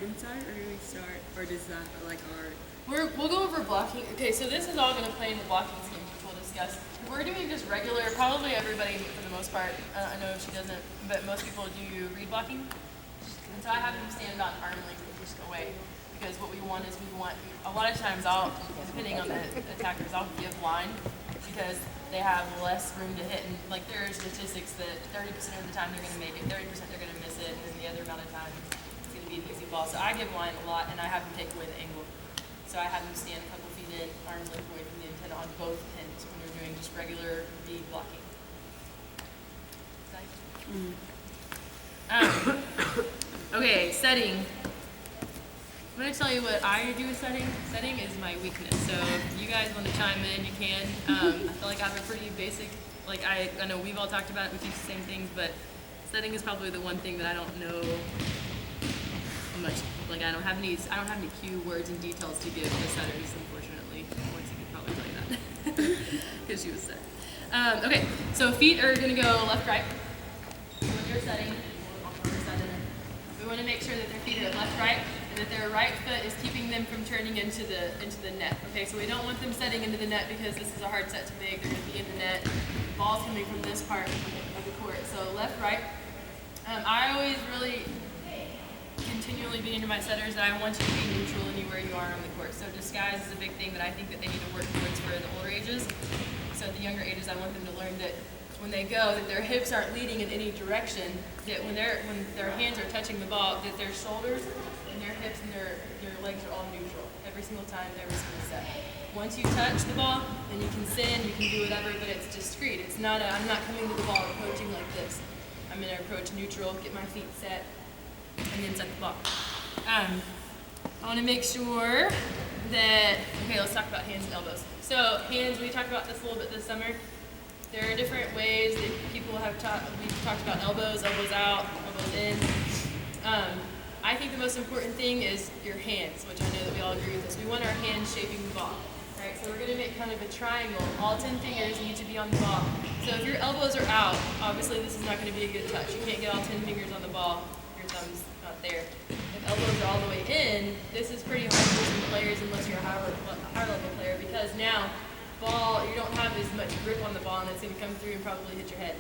inside, or do we start, or does that like our? We'll go over blocking. Okay, so this is all going to play in the blocking schemes, which we'll discuss. We're doing just regular. Probably everybody, for the most part. I know she doesn't, but most people do read blocking. And so I have them stand on arm length and just away, because what we want is a lot of times depending on the attackers, I'll give line because they have less room to hit. And like there are statistics that 30% of the time they're going to make it, 30% they're going to miss it, and then the other amount of time it's going to be an easy ball. So I give line a lot, and I have them take away the angle. So I have them stand a couple feet in, arms length away from the antenna on both pins when we're doing just regular bead blocking. Okay, setting. I'm going to tell you what I do with setting. Setting is my weakness. So if you guys want to chime in, you can. I feel like I have a pretty basic, like I know we've all talked about it, we teach the same things, but setting is probably the one thing that I don't know much. Like I don't have any cue words and details to give the setters, unfortunately. Lexi could probably tell you that because she was set. Okay, so feet are going to go left, right. When you're setting, we want to make sure that their feet are left, right, and that their right foot is keeping them from turning into the net. Okay, so we don't want them setting into the net because this is a hard set to make. They're going to be in the net. Ball's coming from this part of the court. So left, right. I always really continually being to my setters that I want you to be neutral anywhere you are on the court. So disguise is a big thing that I think that they need to work towards for the older ages. So at the younger ages, I want them to learn that when they go, that their hips aren't leading in any direction, that when their hands are touching the ball, that their shoulders and their hips and their legs are all neutral every single time, every single set. Once you touch the ball, then you can send, you can do whatever, but it's discreet. It's not I'm not coming to the ball approaching like this. I'm going to approach neutral, get my feet set, and then set the ball. I want to make sure that, okay, let's talk about hands and elbows. So hands, we talked about this a little bit this summer. There are different ways that people have we've talked about elbows out, elbows in. I think the most important thing is your hands, which I know that we all agree with this. We want our hands shaping the ball. Right, so we're going to make kind of a triangle. All 10 fingers need to be on the ball. So if your elbows are out, obviously this is not going to be a good touch. You can't get all 10 fingers on the ball. Your thumb's not there. If elbows are all the way in, this is pretty hard for some players unless you're a higher level player, because now you don't have as much grip on the ball, and it's going to come through and probably hit your head.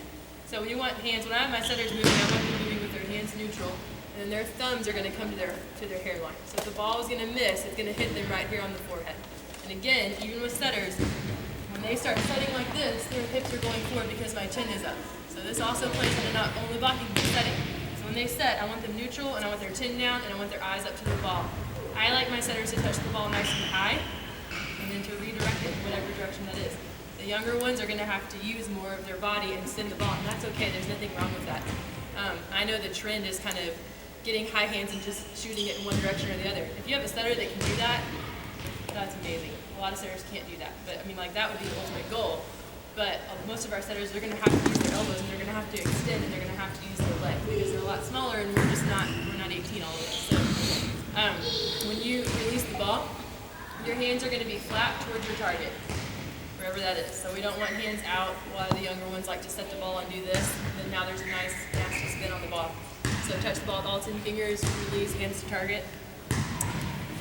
So when you want hands, when I have my setters moving, I want them moving with their hands neutral, and then their thumbs are going to come to their hairline. So if the ball is going to miss, it's going to hit them right here on the forehead. And again, even with setters, when they start setting like this, their hips are going forward because my chin is up. So this also plays into not only blocking, but setting. So when they set, I want them neutral, and I want their chin down, and I want their eyes up to the ball. I like my setters to touch the ball nice and high, and then to redirect it in whatever direction that is. The younger ones are going to have to use more of their body and send the ball, and that's okay. There's nothing wrong with that. I know the trend is kind of getting high hands and just shooting it in one direction or the other. If you have a setter that can do that, that's amazing. A lot of setters can't do that, but I mean, like, that would be the ultimate goal. But most of our setters, they're going to have to use their elbows, and they're going to have to extend, and they're going to have to use their legs because they're a lot smaller, and we're not 18 all of us. So when you release the ball, your hands are going to be flat towards your target, wherever that is. So we don't want hands out. A lot of the younger ones like to set the ball and do this, and then now there's a nice, nasty spin on the ball. So touch the ball with all 10 fingers, release, hands to target.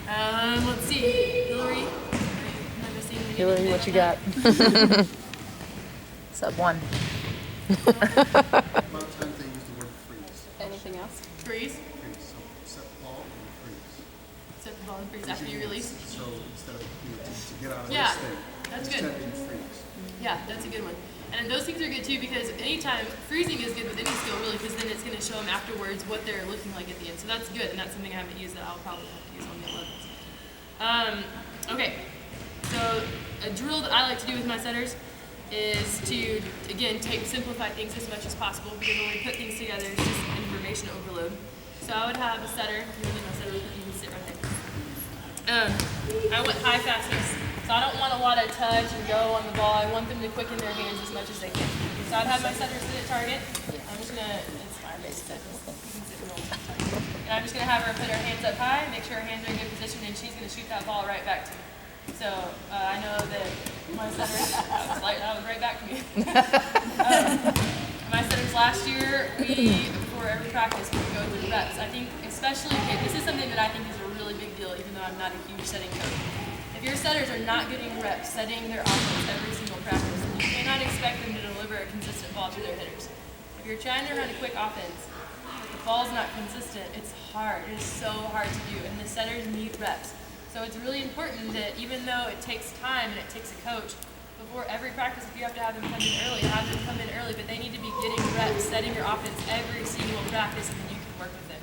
Let's see, Hillary. Hillary, what you got? Sub 1. A lot of times they use the word freeze. Anything else? Freeze? Freeze. So set the ball and freeze. Set the ball and freeze after you release? So instead of to get out of Yeah, this thing, that's set good. and freeze. Yeah, that's a good one. And those things are good too, because anytime, freezing is good with any skill really, because then it's going to show them afterwards what they're looking like at the end. So that's good, and that's something I haven't used that I'll probably have to use on the 11s. Okay, so a drill that I like to do with my setters is to, again, simplify things as much as possible, because when we put things together, it's just information overload. So I would have a setter, usually my setter would even sit right there. I want high fastness. So I don't want a lot of touch and go on the ball. I want them to quicken their hands as much as they can. So I'd have my setter sit at target. I'm just going to, it's fine, you can sit real tight. And I'm just going to have her put her hands up high, make sure her hands are in good position, and she's going to shoot that ball right back to me. So I know that my setters, that was right back to me. My setters last year, before before every practice we go through reps. I think especially, okay, this is something that I think is a really big deal, even though I'm not a huge setting coach. If your setters are not getting reps setting their offense every single practice, then you cannot expect them to deliver a consistent ball to their hitters. If you're trying to run a quick offense, but the ball's not consistent, it's hard. It is so hard to do, and the setters need reps. So it's really important that even though it takes time and it takes a coach, before every practice, if you have to have them come in early, have them come in early, but they need to be getting reps, setting your offense every single practice, and then you can work with them.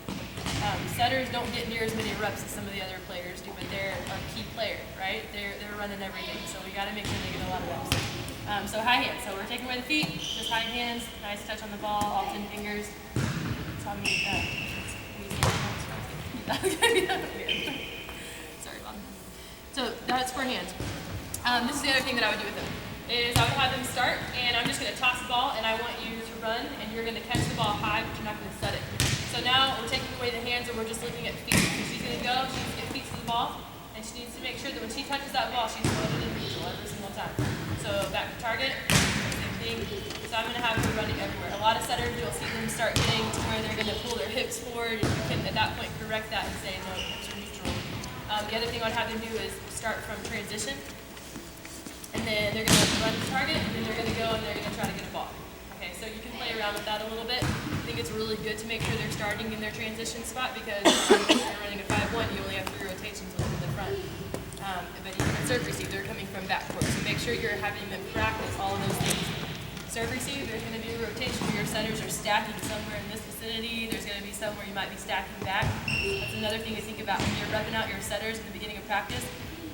Setters don't get near as many reps as some of the other players do, but they're a key player, right? They're running everything, so we got to make sure they get a lot of reps. So high hands. So we're taking away the feet, just high hands, nice touch on the ball, all 10 fingers. So I'm Sorry, Bob. So that's for hands. This is the other thing that I would do with them. Is I would have them start, and I'm just going to toss the ball, and I want you to run, and you're going to catch the ball high, but you're not going to set it. So now we're taking away the hands, and we're just looking at feet. So she's going to go, she needs to get feet to the ball, and she needs to make sure that when she touches that ball, she's loaded in neutral every single time. So back to target, same thing. So I'm going to have her running everywhere. A lot of setters, you'll see them start getting to where they're going to pull their hips forward, and you can at that point correct that and say, no, hips are neutral. The other thing I'd have them do is start from transition. And then they're going to run the target, and then they're going to go and they're going to try to get a ball. Okay, so you can play around with that a little bit. I think it's really good to make sure they're starting in their transition spot because if you're running a 5-1, you only have 3 rotations within the front. But even in serve receive, they're coming from backcourt. So make sure you're having them practice all of those things. Serve receive, there's going to be a rotation where your setters are stacking somewhere in this vicinity. There's going to be somewhere you might be stacking back. That's another thing to think about when you're repping out your setters at the beginning of practice.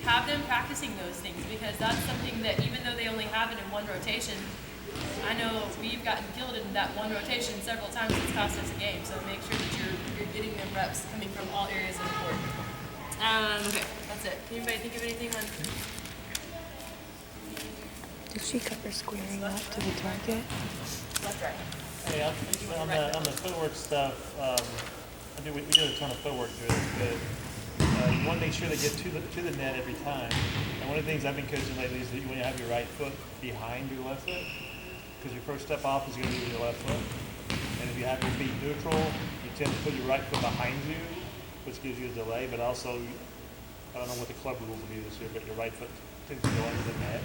Have them practicing those things because that's something that even though they only have it in one rotation, I know we've gotten killed in that one rotation several times. It's cost us a game. So make sure that you're getting them reps coming from all areas of the court. Okay, that's it. Can anybody think of anything on? Did she cover squaring off to the target? Left, right. Hey, on the footwork stuff, we do a ton of footwork drills, but you want to make sure they get to the net every time. And one of the things I've been coaching lately is that you want to have your right foot behind your left foot, because your first step off is going to be with your left foot. And if you have your feet neutral, you tend to put your right foot behind you, which gives you a delay. But also, I don't know what the club rules will be this year, but your right foot tends to go under the net.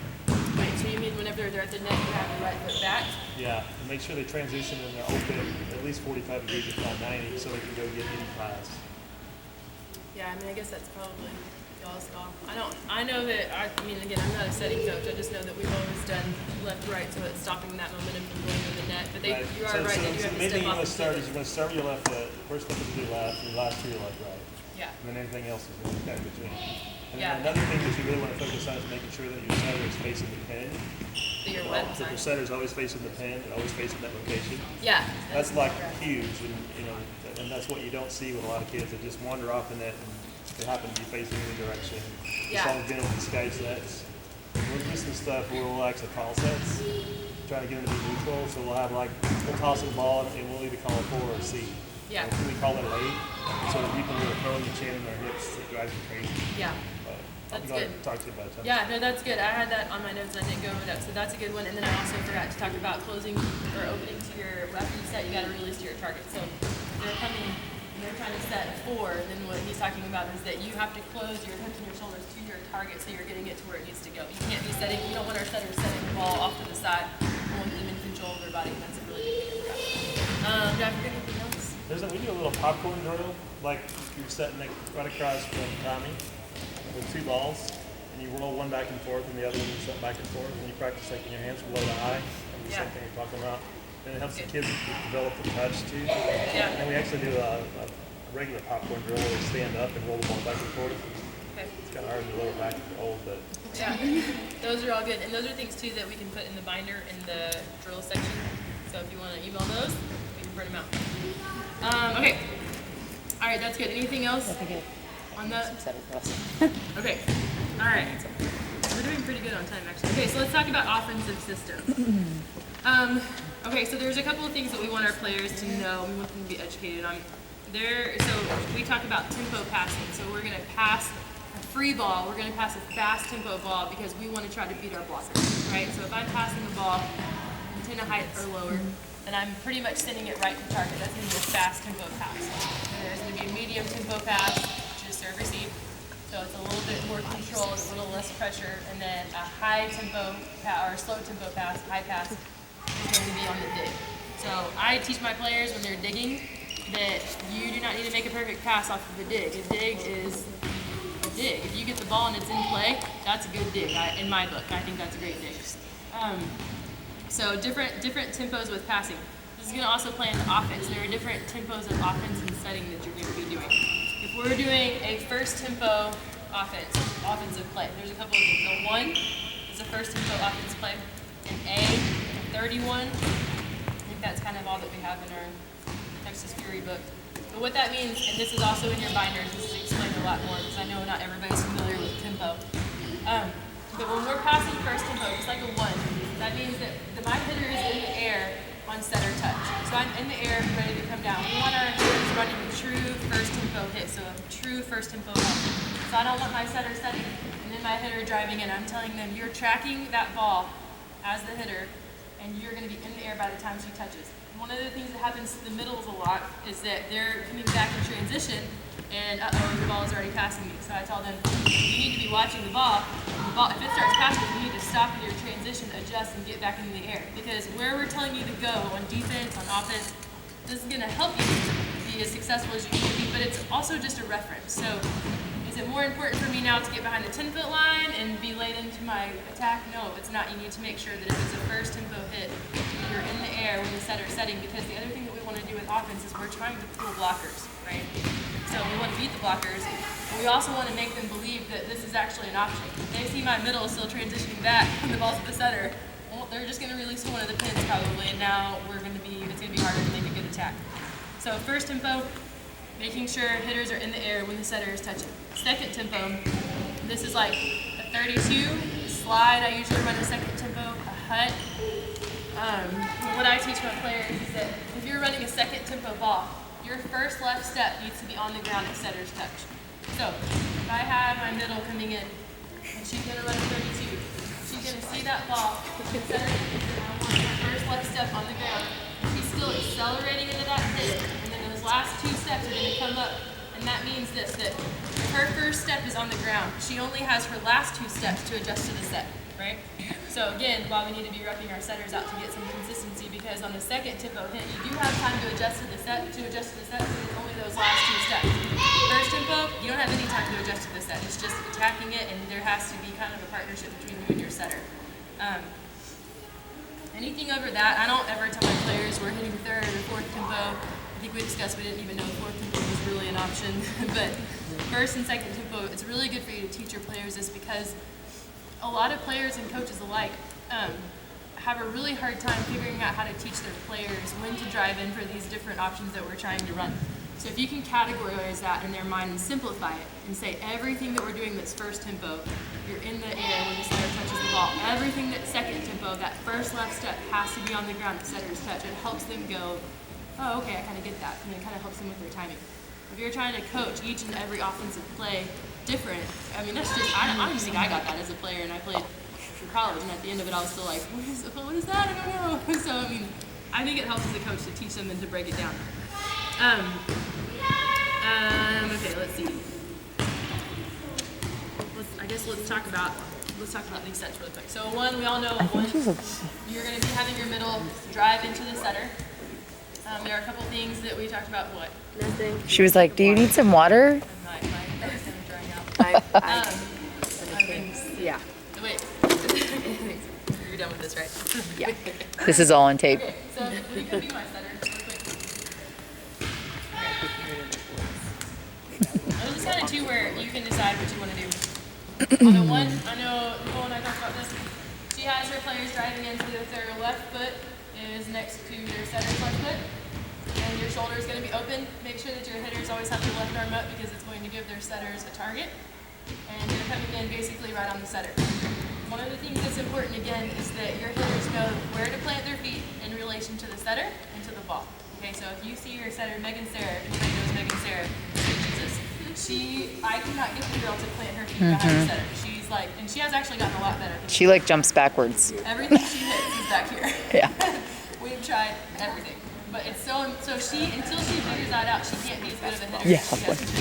Wait, so you mean whenever they're at the net, you have your right foot back? Yeah, and make sure they transition and they're open at least 45 degrees, if not 90, so they can go get any pass. Yeah, I mean, I guess that's probably y'all's call. I know that, again, I'm not a setting coach. I just know that we've always done left-right, so it's stopping that momentum from going to the net. But Right. you are right, that you have to the main step thing off you want the to start is field. you're going to start with your left foot. First step is to your left, and your last to your left, right. Yeah. And then everything else is going to be kind of between. And Yeah. then another thing that you really want to focus on is making sure that your setter is facing the pin. That you're what? So your setter is always facing the pin and always facing that location. Yeah. That's like huge, and that's what you don't see with a lot of kids that just wander off the net and they happen to be facing any direction. Yeah. It's all been with the sky sets. We're just the stuff where we'll actually call sets, trying to get them to be neutral. So we'll toss the ball and we'll either call a 4 or a C. Yeah. And we call it late, so that people who are throwing the chin in their hips, it drives you crazy. Yeah. But That's I'll good. talk to you about it. Yeah, no, that's good. I had that on my notes. I didn't go over that, so that's a good one. And then I also forgot to talk about closing or opening to your after you set. You got to release to your target. So if they're coming, and they're trying to set 4. Then what he's talking about is that you have to close your hips and your shoulders to your target, so you're getting it to where it needs to go. You can't be setting. You don't want our setters setting the ball off to the side. You want them in control of their body. That's a really big thing. Do I forget anything else? We do a little popcorn drill, like you're setting it right across from Tommy with 2 balls, and you roll one back and forth, and the other one you set back and forth, and you practice taking your hands from low to high. And the Yeah. same thing you're talking about. And it helps the Okay. kids develop the touch too. Yeah. And we actually do a regular popcorn drill where we stand up and roll the ball back and forth. Okay. It's kind of hard in the lower back if you're old, but Yeah, those are all good. And those are things too that we can put in the binder in the drill section. So if you want to email those, we can print them out. Okay. All right, that's good. Anything else I think it on that? said it for us. Okay. All right. We're doing pretty good on time, actually. Okay, so let's talk about offensive systems. Okay, so there's a couple of things that we want our players to know. We want them to be educated on. So we talk about tempo passing. So we're going to pass a free ball. We're going to pass a fast tempo ball because we want to try to beat our blockers, right? So if I'm passing the ball 10 to height or lower, and I'm pretty much sending it right to target. That's going to be a fast tempo pass. And there's going to be a medium tempo pass, which is serve receive. So it's a little bit more controlled, a little less pressure, and then a high tempo or slow tempo pass, high pass, is going to be on the dig. So I teach my players when they're digging that you do not need to make a perfect pass off of a dig. A dig is a dig. If you get the ball and it's in play, that's a good dig. In my book, I think that's a great dig. So different tempos with passing. This is going to also play in the offense. There are different tempos of offense and setting that you're going to be doing. If we're doing a first tempo offensive play, there's a couple of things. The 1 is a first tempo offense play. An A, 31. I think that's kind of all that we have in our Texas Fury book. But what that means, and this is also in your binders, this is explained a lot more because I know not everybody's familiar with tempo. But when we're passing first tempo, just like a 1, that means that my hitter is in the air on setter touch. So I'm in the air, ready to come down. We want our hitters running a true first tempo hit, so a true first tempo ball. So I don't want my setter setting and then my hitter driving in. I'm telling them you're tracking that ball as the hitter, and you're going to be in the air by the time she touches. One of the things that happens to the middles a lot is that they're coming back in transition, and the ball is already passing me. So I tell them, you need to be watching the ball. If it starts passing, you need to stop your transition, adjust, and get back into the air. Because where we're telling you to go on defense, on offense, this is going to help you be as successful as you can be, but it's also just a reference. So is it more important for me now to get behind the 10-foot line and be late into my attack? No, it's not. You need to make sure that if it's a first tempo hit, you're in the air when the setter's setting, because the other thing that we want to do with offense is we're trying to pull blockers, right? So we want to beat the blockers, but we also want to make them believe that this is actually an option. If they see my middle still transitioning back and the ball's to the setter, well, they're just going to release one of the pins probably, and now it's going to be harder to make a good attack. So first tempo, making sure hitters are in the air when the setter is touching. Second tempo, this is like a 32 slide. I usually run a second tempo, a hut. What I teach my players is that if you're running a second tempo ball, your first left step needs to be on the ground at setter's touch. So if I have my middle coming in and she's going to run a 32, she's going to see that ball, and setter, and I want her first left step on the ground. She's still accelerating into that hit, and then those last 2 steps are going to come up, and that means this, that if her first step is on the ground, she only has her last 2 steps to adjust to the set, right? So again, while we need to be repping our setters out to get some consistency, because on the second tempo hit, you do have time to adjust to the set, but it's only those last 2 steps. First tempo, you don't have any time to adjust to the set. It's just attacking it, and there has to be kind of a partnership between you and your setter. Anything over that, I don't ever tell my players we're hitting third or fourth tempo. I think we discussed we didn't even know fourth tempo was really an option. But first and second tempo, it's really good for you to teach your players this, because a lot of players and coaches alike have a really hard time figuring out how to teach their players when to drive in for these different options that we're trying to run. So if you can categorize that in their mind and simplify it and say everything that we're doing that's first tempo, you're in the air when the setter touches the ball. Everything that's second tempo, that first left step has to be on the ground at setter's touch. It helps them go, oh, okay, I kind of get that. And it kind of helps them with their timing. If you're trying to coach each and every offensive play different, I mean, that's just, I don't even think I got that as a player, and I played for college, and at the end of it, I was still like, what is that? I don't know. So, I mean, I think it helps as a coach to teach them and to break it down. Okay, let's see. Let's talk about these sets really quick. So one, we all know one, you're going to be having your middle drive into the setter. There are a couple things that we talked about. What? Nothing. She was like, "Do you need some water?" My throat is drying out. Yeah. Wait. You're done with this, right? Yeah. This is all on tape. Okay, so we can be my setter real quick. This is kind of two where you can decide what you want to do. On the one, I know Nicole and I talked about this. She has her players driving in so that their left foot is next to their setter's left foot, and your shoulder is going to be open. Make sure that your hitters always have their left arm up, because it's going to give their setters a target, and you're coming in basically right on the setter. One of the things that's important again is that your hitters know where to plant their feet in relation to the setter and to the ball. Okay, so if you see your setter, Megan Sarah, everybody knows Megan Sarah, Jesus. I cannot get the girl to plant her feet behind the setter. She's like, and she has actually gotten a lot better. She like jumps backwards. Everything she hits is back here. Yeah. We've tried everything. But it's so she, until she figures that out, she can't be as good of a hitter Yeah. as she has to be.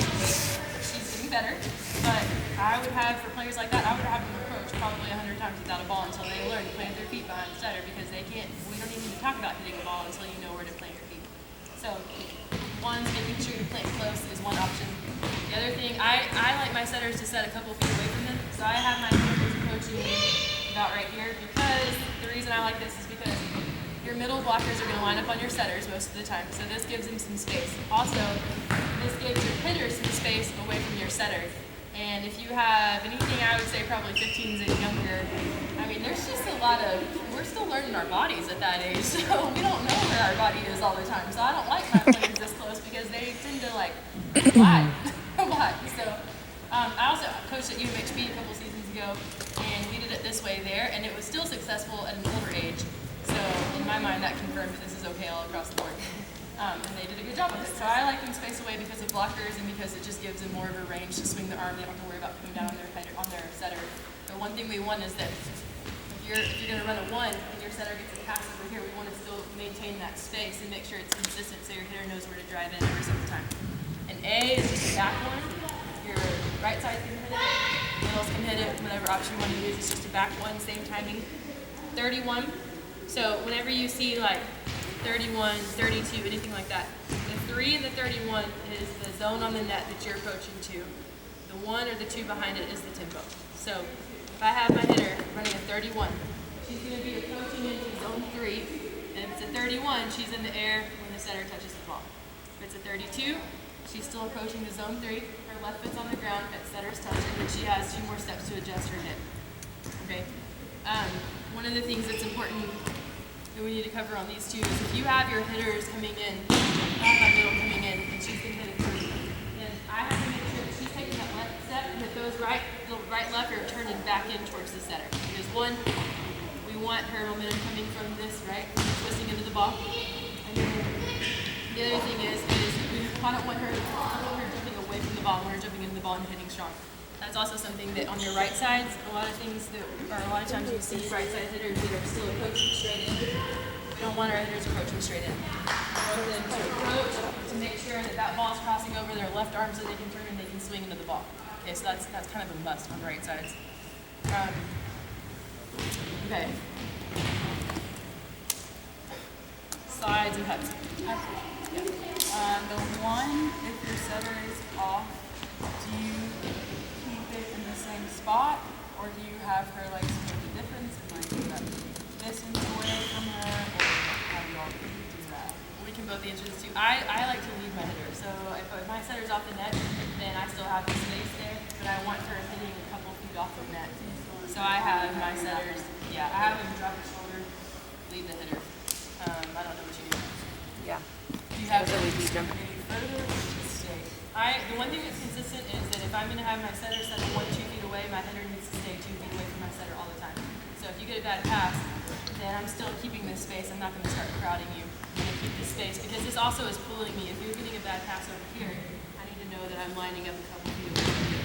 She's getting better, but I would have, for players like that, I would have them approach probably 100 times without a ball until they learn to plant their feet behind the setter, because they can't, we don't even need to talk about hitting a ball until you know where to plant your feet. So, one's making sure you plant close is one option. The other thing, I like my setters to set a couple feet away from them, so I have my hitters approaching about right here, because the reason I like this is because your middle blockers are going to line up on your setters most of the time, so this gives them some space. Also, this gives your hitters some space away from your setter. And if you have anything, I would say probably 15s and younger, I mean, there's just a lot of, we're still learning our bodies at that age, so we don't know where our body is all the time. So I don't like my players this close because they tend to like lie a lot. So I also coached at UMHB a couple seasons ago, and we did it this way there, and it was still successful at an older age. So in my mind, that confirmed that this is okay all across the board. And they did a good job with it. So I like them spaced away because of blockers and because it just gives them more of a range to swing the arm. They don't have to worry about coming down on their setter. The one thing we want is that if you're going to run a 1 and your setter gets a pass over here, we want to still maintain that space and make sure it's consistent so your hitter knows where to drive in every single time. And A is just a back one. Your right side can hit it, middles can hit it, whatever option you want to use. It's just a back one, same timing. 31. So whenever you see like 31, 32, anything like that, the 3 and the 31 is the zone on the net that you're approaching to. The 1 or the 2 behind it is the tempo. So if I have my hitter running a 31, she's going to be approaching into zone 3. And if it's a 31, she's in the air when the setter touches the ball. If it's a 32, she's still approaching to zone 3. Her left foot's on the ground, that setter's touching, and she has 2 more steps to adjust her hit. Okay. One of the things that's important that we need to cover on these two is if you have your hitters coming in, I have my middle coming in, and she's going to hit a 3, then I have to make sure that she's taking that left step and that those right, left are turning back in towards the setter. Because one, we want her momentum coming from this, right, twisting into the ball. And then the other thing is I don't want her jumping away from the ball. I want her jumping into the ball and hitting strong. That's also something that on your right sides, a lot of times you see right side hitters that are still approaching straight in. We don't want our hitters approaching straight in. We want them to approach to make sure that that ball's crossing over their left arm so they can turn and they can swing into the ball. Okay, so that's kind of a must on right sides. Okay. Slides and cuts. The 1, if your setter is off, do you keep it in the same spot, or do you have her like split the difference and like do that distance away from her, or how do y'all do that? We can both answer this too. I like to leave my hitter. So if my setter's off the net, then I still have the space there, but I want her hitting a couple feet off the net. So I have my setters, I have them drop the shoulder, leave the hitter. I don't know what you do. Yeah. Do you have to leave further or just stay? The one thing that's consistent is that if I'm going to have my setter set 1 or 2 feet away, my hitter needs to stay 2 feet away from my setter all the time. So if you get a bad pass, then I'm still keeping this space. I'm not going to start crowding you. I'm going to keep this space because this also is pulling me. If you're getting a bad pass over here, I need to know that I'm lining up a couple feet away from you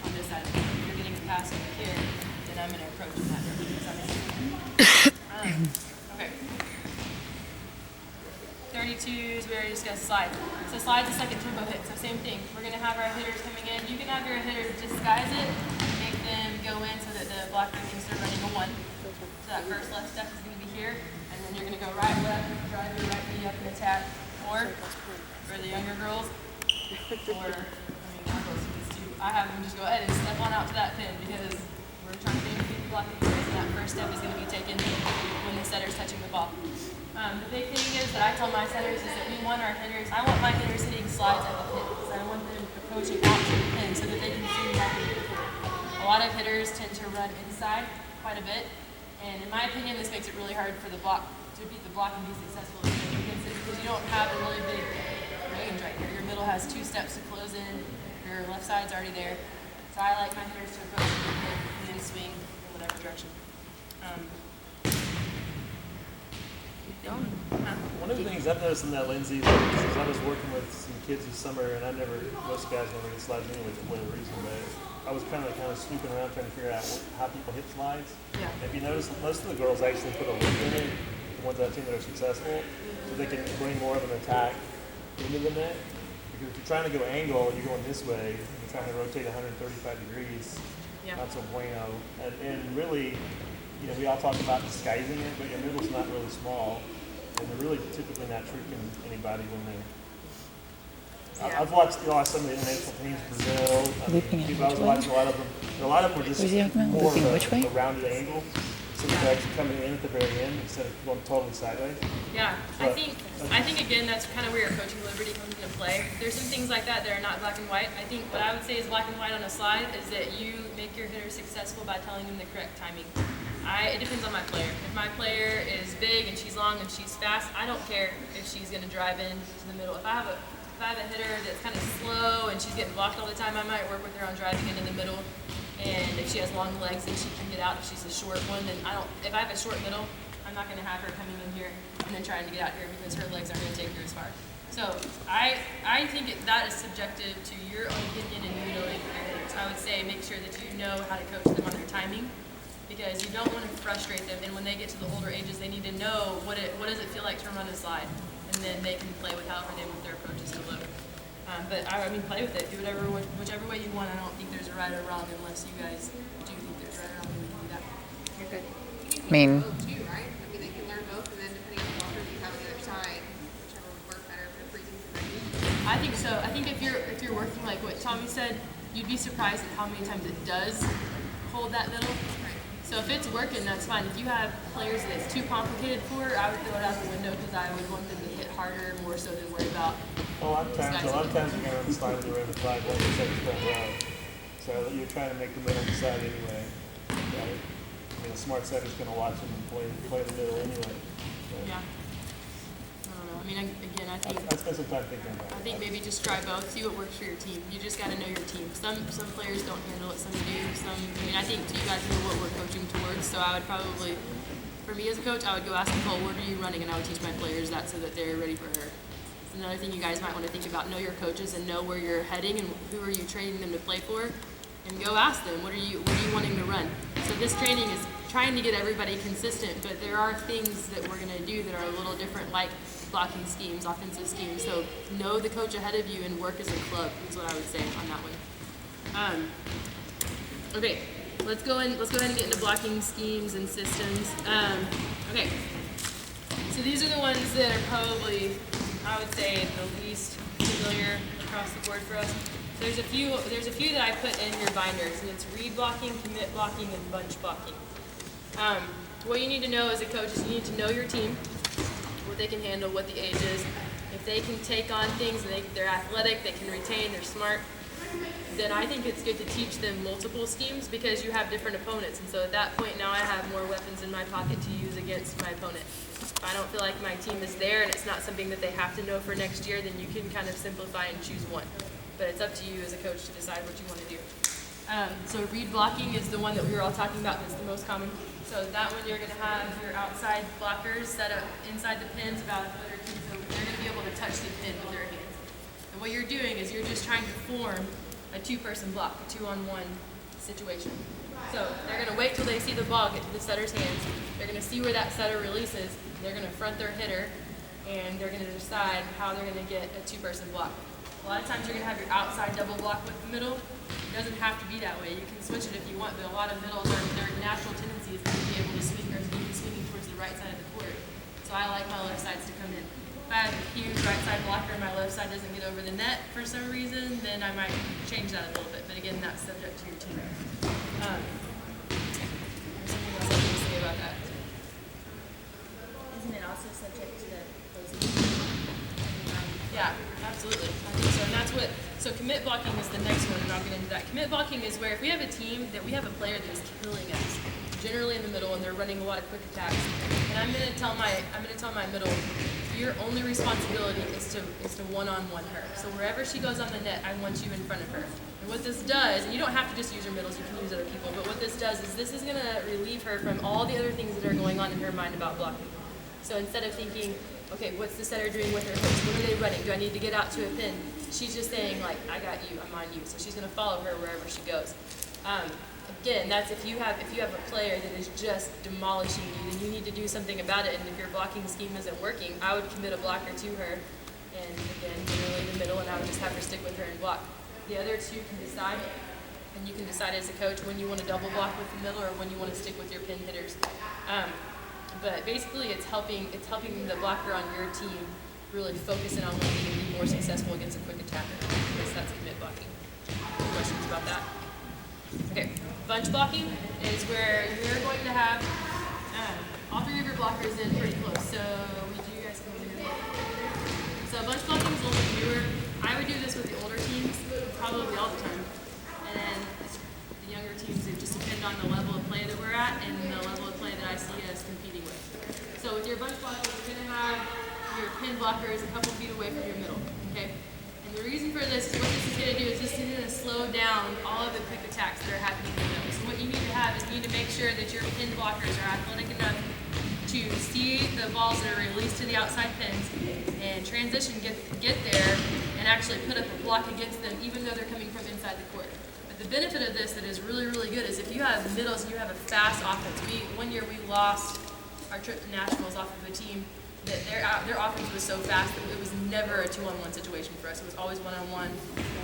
on this side. If you're getting a pass over here, then I'm going to approach in that direction. Does that make sense? Okay. 32s, we already discussed slide. So slide's a second tempo hit, so same thing. We're going to have our hitters coming in. You can have your hitters disguise it, make them go in so that the blocker thinks they're running a 1. So that first left step is going to be here, and then you're going to go right, left, drive your right knee up and attack. Or, for the younger girls, I have them just go ahead and step on out to that pin because we're trying to keep the blocking and that first step is going to be taken when the setter's touching the ball. The big thing is that I tell my setters is that we want our hitters, I want my hitters hitting slides at the pin because I want them approaching out to the pin so that they can see back into the pin. A lot of hitters tend to run inside quite a bit, and in my opinion, this makes it really hard for the block to beat the block and be successful against it because you don't have a really big range right here. Your middle has 2 steps to close in, your left side's already there. So I like my hitters to approach the pin and then swing in whatever direction. One of the things I've noticed in that, Lindsay, is I was working with some kids this summer, and most guys never get slides anyway for whatever reason, but I was kind of snooping around trying to figure out how people hit slides. Yeah. If you notice, most of the girls actually put a lip in it, ones on the team that are successful, so they can bring more of an attack into the net. Because if you're trying to go angle, you're going this way, and you're trying to rotate 135 degrees, not so bueno. And really, you know, we all talk about disguising it, but your middle's not really small, and they're really typically not tricking anybody when they're. I've watched some of the international teams, Brazil. I was watching a lot of them. A lot of them were just more of a rounded angle, so they're actually coming in at the very end instead of going totally sideways. Yeah, I think again that's kind of where your coaching liberty comes into play. There's some things like that are not black and white. I think what I would say is black and white on a slide is that you make your hitter successful by telling them the correct timing. It depends on my player. If my player is big and she's long and she's fast, I don't care if she's going to drive in to the middle. If I have a hitter that's kind of slow and she's getting blocked all the time, I might work with her on driving into the middle. And if she has long legs and she can get out, if she's a short one, then if I have a short middle, I'm not going to have her coming in here and then trying to get out here because her legs aren't going to take her as far. So I think that is subjective to your own opinion and you know your hitters. I would say make sure that you know how to coach them on their timing, because you don't want to frustrate them. And when they get to the older ages, they need to know what does it feel like to run a slide, and then they can play with however they want their approaches to look. But I mean, play with it. Do whichever way you want. I don't think there's a right or wrong unless you guys do think there's right or wrong. We can do that. You're good. I mean, both too, right? I mean, they can learn both, and then depending on the blockers you have on the other side, whichever would work better for freezing for you. I think so. I think if you're working like what Tommy said, you'd be surprised at how many times it does hold that middle. So if it's working, that's fine. If you have players that it's too complicated for, I would throw it out the window because I would want them to hit harder more so than worry about. A lot of times you're going to run the slide with the rim of 5 1 seconds down the road. So you're trying to make the middle decide anyway. Right? I mean, a smart setter's going to watch them and play the middle anyway. So. Yeah. I don't know. I mean, again, I think. I spent some time thinking about it. I think maybe just try both. See what works for your team. You just got to know your team. Some players don't handle it. Some do. I think you guys know what we're coaching towards. So I would probably, for me as a coach, I would go ask Nicole, what are you running, and I would teach my players that so that they're ready for her. Another thing you guys might want to think about: know your coaches and know where you're heading and who are you training them to play for, and go ask them what are you wanting to run. So this training is trying to get everybody consistent, but there are things that we're going to do that are a little different, like blocking schemes, offensive schemes. So know the coach ahead of you and work as a club is what I would say on that one. Okay, let's go ahead and get into blocking schemes and systems. Okay, so these are the ones that are probably, I would say, the least familiar across the board for us. There's a few that I put in your binders, and it's read blocking, commit blocking, and bunch blocking. What you need to know as a coach is you need to know your team, what they can handle, what the age is. If they can take on things, and they're athletic, they can retain, they're smart, then I think it's good to teach them multiple schemes because you have different opponents. And so at that point now I have more weapons in my pocket to use against my opponent. If I don't feel like my team is there and it's not something that they have to know for next year, then you can kind of simplify and choose one. But it's up to you as a coach to decide what you want to do. So read blocking is the one that we were all talking about that's the most common. So that one you're going to have your outside blockers set up inside the pins about a foot or two, so they're going to be able to touch the pin with their hands. And what you're doing is you're just trying to form a two-person block, a 2-on-1 situation. So they're going to wait till they see the ball get to the setter's hands. They're going to see where that setter releases. They're going to front their hitter, and they're going to decide how they're going to get a two-person block. A lot of times you're going to have your outside double block with the middle. It doesn't have to be that way. You can switch it if you want, but a lot of middles, their natural tendency is to be able to swing or be swinging towards the right side of the court. So I like my left sides to come in. If I have a huge right side blocker and my left side doesn't get over the net for some reason, then I might change that a little bit. But again, that's subject to your team. There's something else I want to say about that. Isn't it also subject to the closing? Yeah, absolutely. I think so. And that's what, so commit blocking is the next one, and I'll get into that. Commit blocking is where if we have a team that we have a player that is killing us, generally in the middle, and they're running a lot of quick attacks, and I'm gonna tell my middle, your only responsibility is to one-on-one her. So wherever she goes on the net, I want you in front of her. And what this does, and you don't have to just use your middles, you can use other people, but what this does is this is gonna relieve her from all the other things that are going on in her mind about blocking. So instead of thinking, okay, what's the setter doing with her hips? What are they running? Do I need to get out to a pin? She's just saying, like, I got you, I'm on you. So she's going to follow her wherever she goes. Again, that's if you have a player that is just demolishing you, then you need to do something about it. And if your blocking scheme isn't working, I would commit a blocker to her, and again, generally the middle, and I would just have her stick with her and block. The other two can decide, and you can decide as a coach when you want to double block with the middle or when you want to stick with your pin hitters. But basically, it's helping the blocker on your team really focus in on one thing and be more successful against a quick attacker. Because that's commit blocking. Any questions about that? Okay, bunch blocking is where you're going to have all three of your blockers in pretty close. So you guys come over here. So bunch blocking is a little bit newer. I would do this with the older teams probably all the time. And then the younger teams, it just depends on the level of play that we're at and the level of play that I see us competing with. So with your bunch blockers, you're going to have your pin blockers a couple feet away from your middle. Okay. The reason for this is what this is going to do is this is going to slow down all of the quick attacks that are happening in the middle. So what you need to have is you need to make sure that your pin blockers are athletic enough to see the balls that are released to the outside pins and transition, get there, and actually put up a block against them even though they're coming from inside the court. But the benefit of this that is really, really good is if you have middles and you have a fast offense. One year we lost our trip to Nationals off of a team that their offense was so fast that it was never a 2-on-1 situation for us. It was always 1-on-1,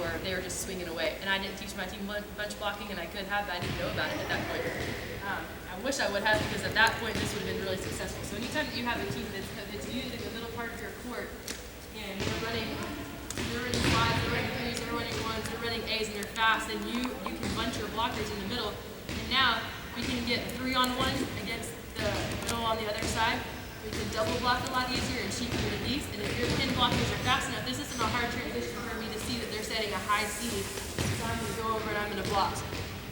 or they were just swinging away. And I didn't teach my team bunch blocking, and I could have, but I didn't know about it at that point. I wish I would have, because at that point this would have been really successful. So anytime that you have a team that's using the middle part of your court, and you're running 5s, they're running 3s, they're running 1s, they're running A's, and they're fast, and you can bunch your blockers in the middle. And now we can get 3-on-1 against the middle on the other side. We can double block a lot easier and she can release. And if your pin blockers are fast enough, this isn't a hard transition for me to see that they're setting a high speed. So I'm going to go over and I'm going to block.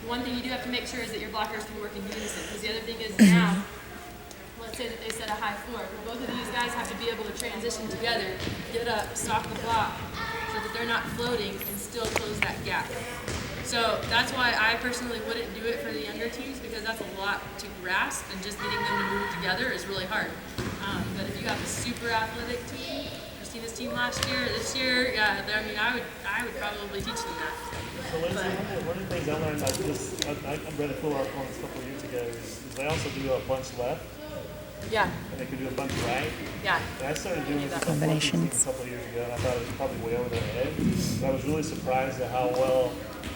One thing you do have to make sure is that your blockers can work in unison. Because the other thing is now, let's say that they set a high floor. Both of these guys have to be able to transition together, get up, stop the block, so that they're not floating and still close that gap. So that's why I personally wouldn't do it for the younger teams, because that's a lot to grasp, and just getting them to move together is really hard. But if you have a super athletic team, Christina's team last year, this year, yeah, I mean, I would probably teach them that. So Lindsay, one of the things I learned, I read a cool article on this a couple of years ago, is they also do a bunch left. Yeah. And they could do a bunch right. Yeah. And I started doing this Combinations. a couple of years ago, and I thought it was probably way over their head. But I was really surprised at how well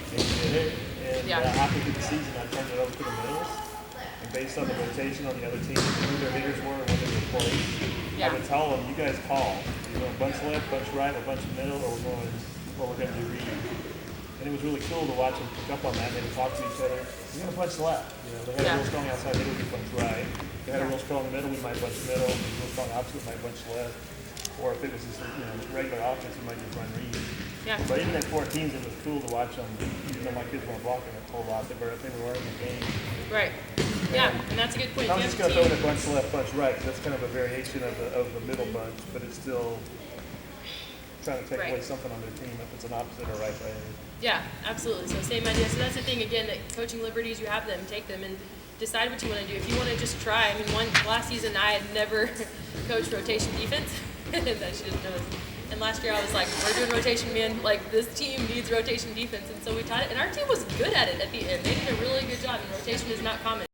they did it. And after the season, I turned it over to the middles. And based on the rotation on the other team, who their hitters were and when they were playing, I would tell them, you guys call. You're going bunch left, bunch right, or bunch middle, or we're going to do read. And it was really cool to watch them pick up on that. They would talk to each other. We're going to bunch left. You know, they had a real strong outside hitter, we bunch right. They had a real strong middle, we might bunch middle. A real strong opposite, we might bunch left. Or if it was just regular offense, we might just run read. Yeah. But even at 4 teams, it was cool to watch them. Even though my kids weren't blocking a whole lot, they were learning the game. Right. Yeah, and that's a good point. I'm just going to throw in a bunch left, bunch right, because that's kind of a variation of the middle bunch, but it's still trying to take away something on their team if it's an opposite or right side. Yeah, absolutely. So same idea. So that's the thing, again, that coaching liberties, you have them, take them, and decide what you want to do. If you want to just try, I mean, last season I had never coached rotation defense. That she didn't know this. And last year I was like, we're doing rotation, man. Like, this team needs rotation defense. And so we taught it, and our team was good at it at the end. They did a really good job, and rotation is not common.